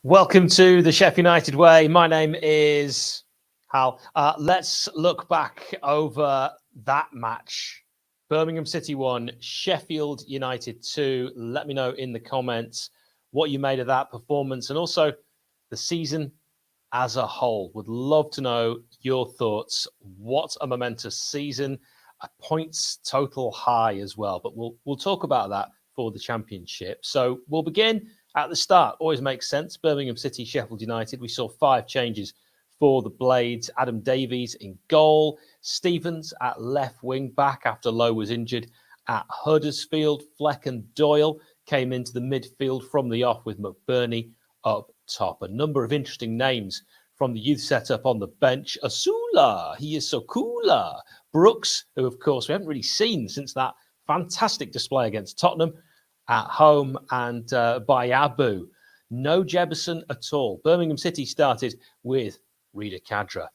Welcome to the Sheff United Way. My name is Hal. Let's look back over that match. Birmingham City 1, Sheffield United 2. Let me know in the comments what you made of that performance and also the season as a whole. Would love to know your thoughts. What a momentous season. A points total high as well. But we'll talk about that for the championship. So we'll begin at the start. Always makes sense. Birmingham City, Sheffield United. We saw 5 changes for the Blades. Adam Davies in goal. Stevens at left wing back after Lowe was injured at Huddersfield. Fleck and Doyle came into the midfield from the off with McBurney up top. A number of interesting names from the youth setup on the bench. Asula, he is so cooler. Brooks, who of course we haven't really seen since that fantastic display against Tottenham at home, and Bayabu. No Jebison at all. Birmingham City started with Rida Kadra.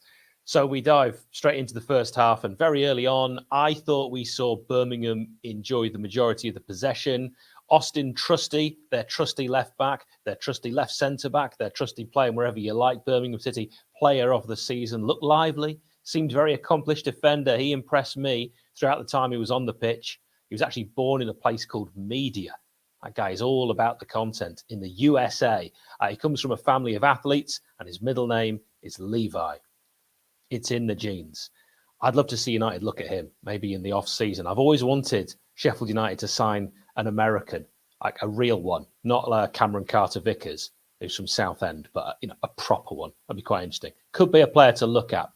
So we dive straight into the first half, and very early on, I thought we saw Birmingham enjoy the majority of the possession. Austin Trusty, their trusty left back, their trusty left centre back, their trusty playing wherever you like. Birmingham City player of the season, looked lively, seemed very accomplished defender. He impressed me throughout the time he was on the pitch. He was actually born in a place called Media. That guy is all about the content in the USA. He comes from a family of athletes, and his middle name is Levi. It's in the genes. I'd love to see United look at him, maybe in the off-season. I've always wanted Sheffield United to sign an American, like a real one, not like Cameron Carter-Vickers, who's from Southend, but a proper one. That'd be quite interesting. Could be a player to look at.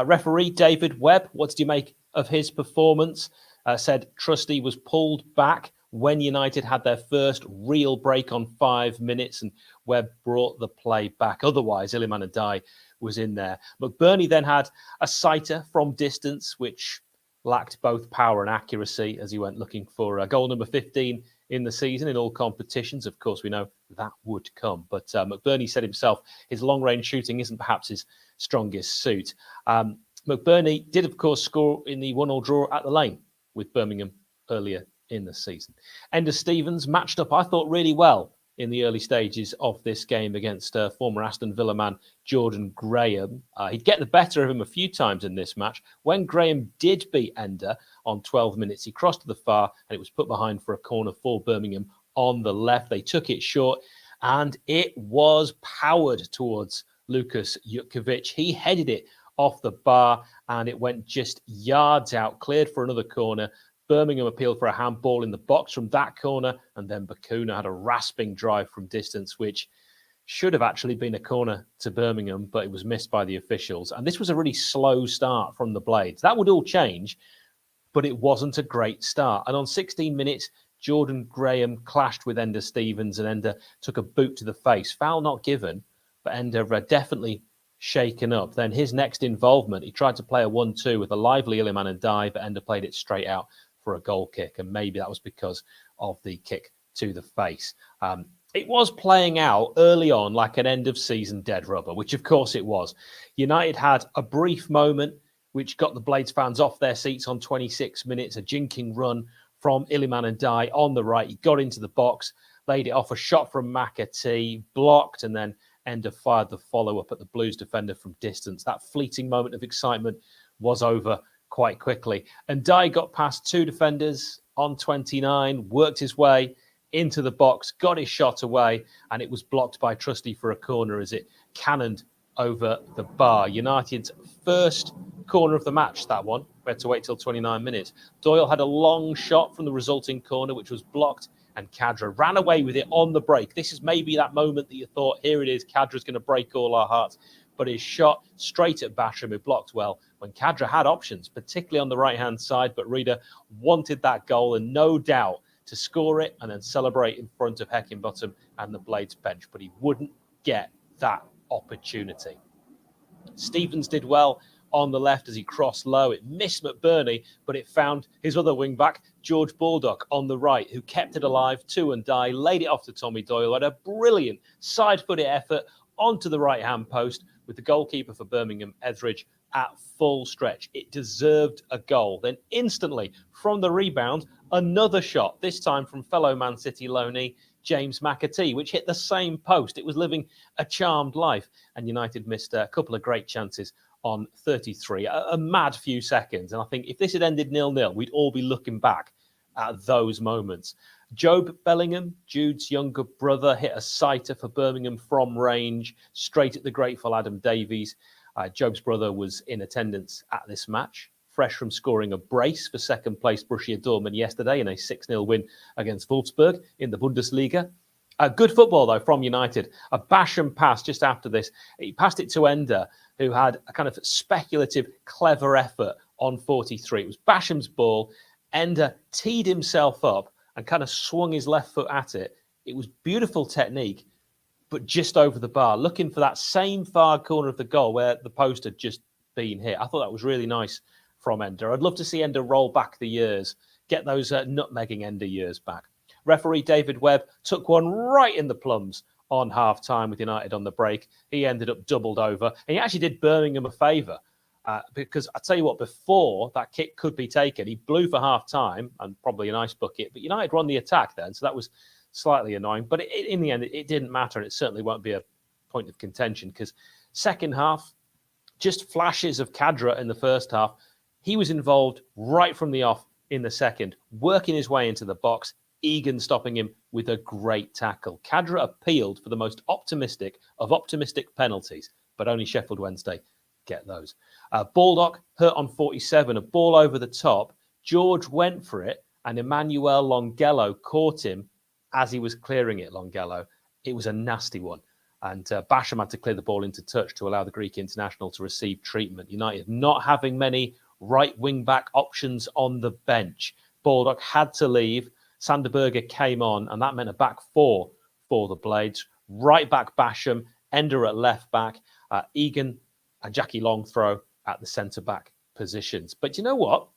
Referee David Webb, what did you make of his performance? Said Trusty was pulled back when United had their first real break on 5 minutes, and Webb brought the play back. Otherwise, Iliman Ndiaye was in there. McBurney then had a sighter from distance, which lacked both power and accuracy as he went looking for goal number 15 in the season in all competitions. Of course, we know that would come. But McBurney said himself his long-range shooting isn't perhaps his strongest suit. McBurney did, of course, score in the 1-1 draw at the Lane with Birmingham earlier in the season. Ender Stevens matched up, I thought, really well in the early stages of this game against former Aston Villa man Jordan Graham. He'd get the better of him a few times in this match. When Graham did beat Ender on 12 minutes, he crossed to the far and it was put behind for a corner for Birmingham on the left. They took it short and it was powered towards Lukas Jutkovic. He headed it off the bar and it went just yards out, cleared for another corner. Birmingham appealed for a handball in the box from that corner, and then Bakuna had a rasping drive from distance, which should have actually been a corner to Birmingham, but it was missed by the officials. And this was a really slow start from the Blades. That would all change, but it wasn't a great start. And on 16 minutes, Jordan Graham clashed with Ender Stevens, and Ender took a boot to the face. Foul not given, but Ender definitely shaken up. Then his next involvement, he tried to play a 1-2 with a lively Iliman Ndiaye, but Ender played it straight out for a goal kick, and maybe that was because of the kick to the face. It was playing out early on like an end-of-season dead rubber, which of course it was. United had a brief moment which got the Blades fans off their seats on 26 minutes, a jinking run from Iliman Ndiaye on the right. He got into the box, laid it off, a shot from McAtee, blocked, and then Ender fired the follow-up at the Blues defender from distance. That fleeting moment of excitement was over quite quickly. And Ndiaye got past 2 defenders on 29, worked his way into the box, got his shot away, and it was blocked by Trusty for a corner as it cannoned over the bar. United's first corner of the match, that one. We had to wait till 29 minutes. Doyle had a long shot from the resulting corner, which was blocked, and Kadra ran away with it on the break. This is maybe that moment that you thought, here it is, Kadra's going to break all our hearts. But his shot straight at Basham, who blocked well, when Kadra had options, particularly on the right-hand side. But Rida wanted that goal and no doubt to score it and then celebrate in front of Heckingbottom and the Blades bench. But he wouldn't get that opportunity. Stevens did well on the left as he crossed low. It missed McBurney, but it found his other wing-back, George Baldock, on the right, who kept it alive to Ndiaye, laid it off to Tommy Doyle, had a brilliant side-footed effort onto the right-hand post with the goalkeeper for Birmingham, Etheridge, at full stretch. It deserved a goal. Then instantly, from the rebound, another shot, this time from fellow Man City loanee James McAtee, which hit the same post. It was living a charmed life, and United missed a couple of great chances on 33. A mad few seconds. And I think if this had ended 0-0, we'd all be looking back at those moments. Jobe Bellingham, Jude's younger brother, hit a sighter for Birmingham from range, straight at the grateful Adam Davies. Jobe's brother was in attendance at this match, fresh from scoring a brace for second-place Borussia Dortmund yesterday in a 6-0 win against Wolfsburg in the Bundesliga. Good football, though, from United. A Basham pass just after this. He passed it to Ender, who had a kind of speculative, clever effort on 43. It was Basham's ball. Ender teed himself up and kind of swung his left foot at it. It was beautiful technique, but just over the bar, looking for that same far corner of the goal where the post had just been hit. I thought that was really nice from Ender. I'd love to see Ender roll back the years, get those nutmegging Ender years back. Referee David Webb took one right in the plums on half-time with United on the break. He ended up doubled over. And he actually did Birmingham a favour because I tell you what, before that kick could be taken, he blew for half-time and probably a nice bucket. But United won the attack then, so that was slightly annoying. But in the end, it didn't matter, and it certainly won't be a point of contention because second half, just flashes of Khadra in the first half. He was involved right from the off in the second, working his way into the box, Egan stopping him with a great tackle. Khadra appealed for the most optimistic of optimistic penalties, but only Sheffield Wednesday get those. Baldock hurt on 47, a ball over the top. George went for it, and Emmanuel Longello caught him as he was clearing it, Longello. It was a nasty one. And Basham had to clear the ball into touch to allow the Greek international to receive treatment. United not having many right wing-back options on the bench. Baldock had to leave. Sander Berge came on, and that meant a back four for the Blades. Right back Basham, Ender at left back, Egan and Jackie Longthrow at the centre-back positions. But you know what?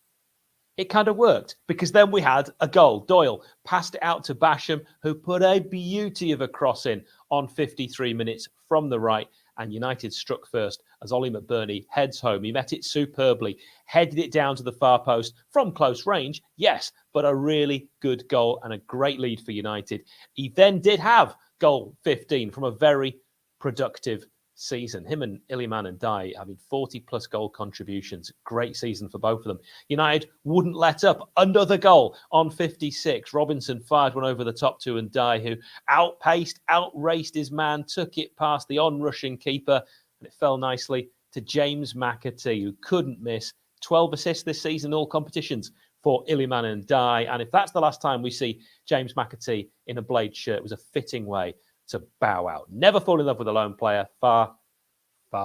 It kind of worked because then we had a goal. Doyle passed it out to Basham, who put a beauty of a cross in on 53 minutes from the right. And United struck first as Ollie McBurney heads home. He met it superbly, headed it down to the far post from close range, yes, but a really good goal and a great lead for United. He then did have goal 15 from a very productive season. Him and Iliman Ndiaye having 40-plus goal contributions. Great season for both of them. United wouldn't let up. Another goal on 56. Robinson fired one over the top to Ndiaye, who outraced his man, took it past the on-rushing keeper, and it fell nicely to James McAtee, who couldn't miss. 12 assists this season in all competitions for Iliman Ndiaye. And if that's the last time we see James McAtee in a Blade shirt, it was a fitting way to bow out. Never fall in love with a lone player. Far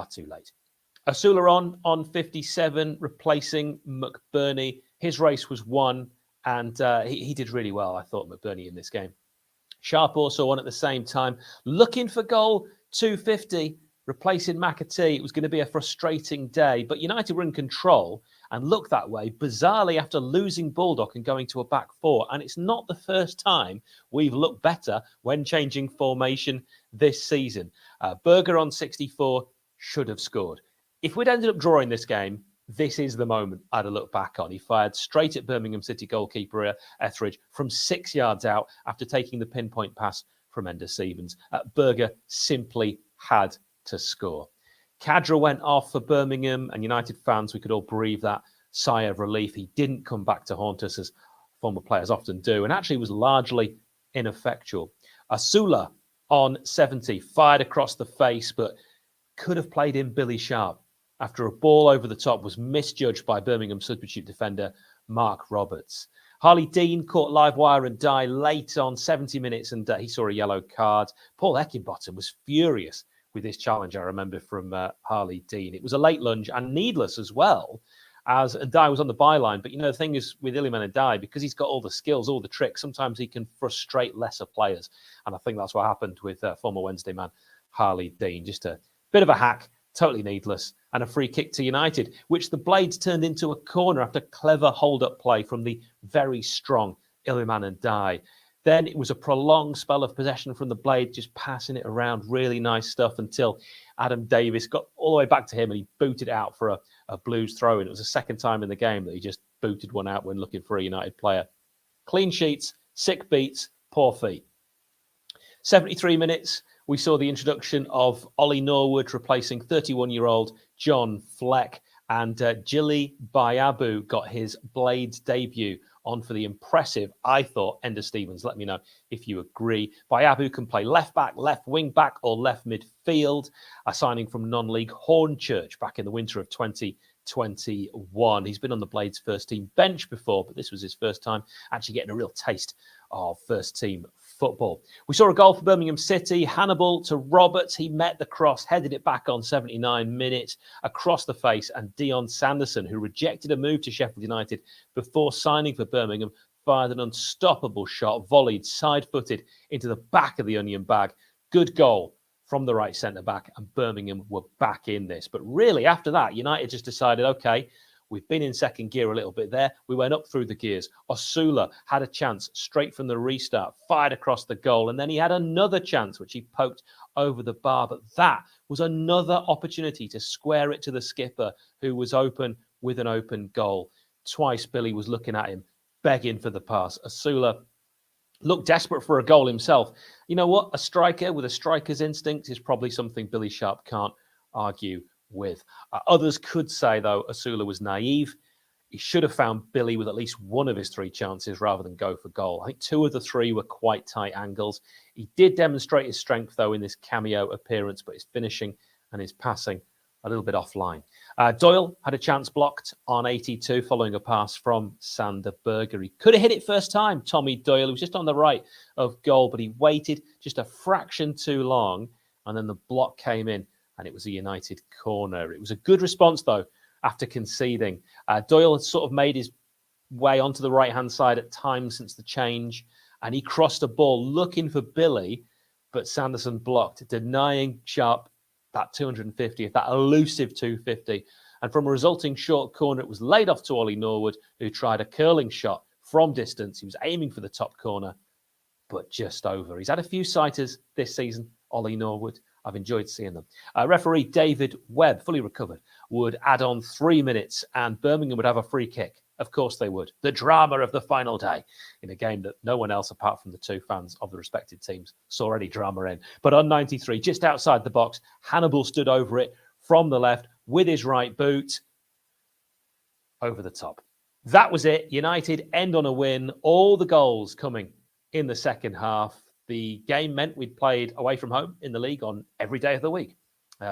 too late. Asula on 57, replacing McBurney. His race was won, and he did really well, I thought, McBurney in this game. Sharp also on at the same time, looking for goal 250, replacing McAtee. It was going to be a frustrating day, but United were in control and looked that way, bizarrely, after losing Baldock and going to a back four. And it's not the first time we've looked better when changing formation this season. Berger on 64 should have scored. If we'd ended up drawing this game, this is the moment I'd have looked back on. He fired straight at Birmingham City goalkeeper Etheridge from 6 yards out after taking the pinpoint pass from Ender Stevens. Berger simply had to score. Khadra went off for Birmingham, and United fans, we could all breathe that sigh of relief. He didn't come back to haunt us, as former players often do, and actually was largely ineffectual. Asula on 70, fired across the face, but could have played in Billy Sharp after a ball over the top was misjudged by Birmingham substitute defender Mark Roberts. Harley Dean caught live wire and Ndiaye late on 70 minutes, and he saw a yellow card. Paul Heckingbottom was furious with this challenge, I remember, from Harley Dean. It was a late lunge and needless as well, as Ndiaye was on the byline. But, you know, the thing is with Iliman Ndiaye, because he's got all the skills, all the tricks, sometimes he can frustrate lesser players. And I think that's what happened with former Wednesday man Harley Dean. Just a bit of a hack, totally needless, and a free kick to United, which the Blades turned into a corner after clever hold-up play from the very strong Iliman Ndiaye. Then it was a prolonged spell of possession from the Blade, just passing it around, really nice stuff, until Adam Davies got all the way back to him and he booted it out for a Blues throw. And it was the second time in the game that he just booted one out when looking for a United player. Clean sheets, sick beats, poor feet. 73 minutes, we saw the introduction of Ollie Norwood replacing 31-year-old John Fleck, and Jilly Bayabu got his Blades debut on for the impressive, I thought, Ender Stevens. Let me know if you agree. Bayabu can play left back, left wing back, or left midfield, a signing from non-league Hornchurch back in the winter of 2021. He's been on the Blades first team bench before, but this was his first time actually getting a real taste of first team football. We saw a goal for Birmingham City. Hannibal to Roberts. He met the cross, headed it back on 79 minutes across the face, and Dion Sanderson, who rejected a move to Sheffield United before signing for Birmingham, fired an unstoppable shot, volleyed side-footed into the back of the onion bag. Good goal from the right centre-back, and Birmingham were back in this. But really, after that, United just decided, okay, we've been in second gear a little bit there. We went up through the gears. Osula had a chance straight from the restart, fired across the goal, and then he had another chance, which he poked over the bar. But that was another opportunity to square it to the skipper, who was open with an open goal. Twice Billy was looking at him, begging for the pass. Osula looked desperate for a goal himself. You know what? A striker with a striker's instinct is probably something Billy Sharp can't argue with. Others could say, though, Osula was naive. He should have found Billy with at least one of his three chances rather than go for goal. I think two of the three were quite tight angles. He did demonstrate his strength, though, in this cameo appearance, but his finishing and his passing a little bit offline. Doyle had a chance blocked on 82 following a pass from Sander Berger. He could have hit it first time, Tommy Doyle. He was just on the right of goal, but he waited just a fraction too long, and then the block came in, and it was a United corner. It was a good response, though, after conceding. Doyle had sort of made his way onto the right-hand side at times since the change, and he crossed a ball looking for Billy, but Sanderson blocked, denying Sharp that 250th, that elusive 250. And from a resulting short corner, it was laid off to Ollie Norwood, who tried a curling shot from distance. He was aiming for the top corner, but just over. He's had a few sighters this season, Ollie Norwood. I've enjoyed seeing them. Referee David Webb, fully recovered, would add on 3 minutes, and Birmingham would have a free kick. Of course they would. The drama of the final day in a game that no one else, apart from the two fans of the respective teams, saw any drama in. But on 93, just outside the box, Hannibal stood over it from the left with his right boot over the top. That was it. United end on a win. All the goals coming in the second half. The game meant we'd played away from home in the league on every day of the week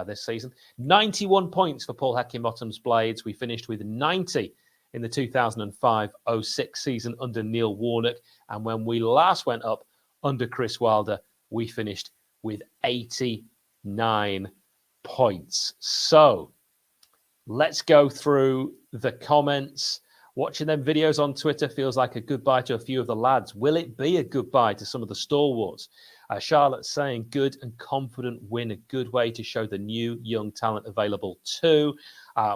this season. 91 points for Paul Heckingbottom's Blades. We finished with 90 in the 2005-06 season under Neil Warnock. And when we last went up under Chris Wilder, we finished with 89 points. So let's go through the comments. Watching them videos on Twitter feels like a goodbye to a few of the lads. Will it be a goodbye to some of the stalwarts? Charlotte saying good and confident win, a good way to show the new young talent available too.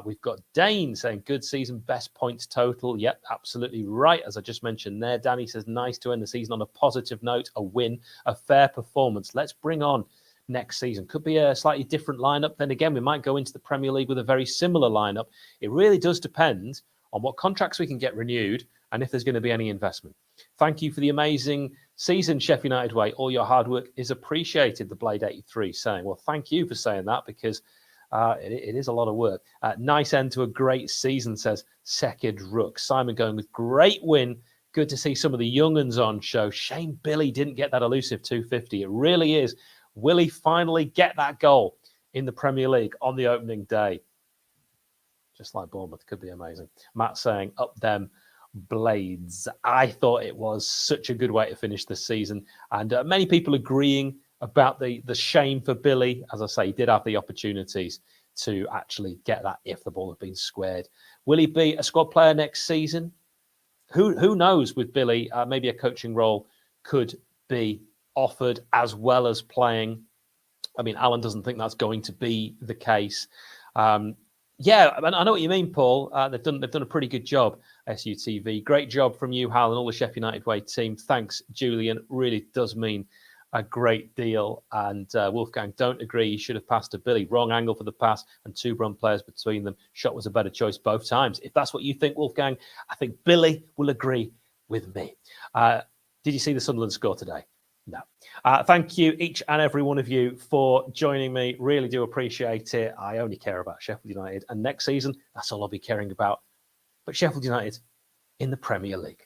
We've got Dane saying good season, best points total. Yep, absolutely right. As I just mentioned there, Danny says nice to end the season on a positive note, a win, a fair performance. Let's bring on next season. Could be a slightly different lineup. Then again, we might go into the Premier League with a very similar lineup. It really does depend on what contracts we can get renewed and if there's going to be any investment. Thank you for the amazing season, Sheff United way. All your hard work is appreciated, the Blade 83 saying. Well, thank you for saying that, because it is a lot of work. Nice end to a great season, says Sekid Rook. Simon going with great win. Good to see some of the young uns on show. Shame Billy didn't get that elusive 250. It really is. Will he finally get that goal in the Premier League on the opening day? Just like Bournemouth, could be amazing. Matt saying, up them Blades. I thought it was such a good way to finish the season. And many people agreeing about the shame for Billy. As I say, he did have the opportunities to actually get that if the ball had been squared. Will he be a squad player next season? Who knows with Billy? Maybe a coaching role could be offered as well as playing. I mean, Alan doesn't think that's going to be the case. Yeah, I know what you mean, Paul. They've done a pretty good job, SUTV. Great job from you, Hal, and all the Sheff United Way team. Thanks, Julian. Really does mean a great deal. And Wolfgang, don't agree. He should have passed to Billy. Wrong angle for the pass and two Brum players between them. Shot was a better choice both times. If that's what you think, Wolfgang, I think Billy will agree with me. Did you see the Sunderland score today? No. Thank you, each and every one of you, for joining me. Really do appreciate it. I only care about Sheffield United. And next season, that's all I'll be caring about. But Sheffield United in the Premier League.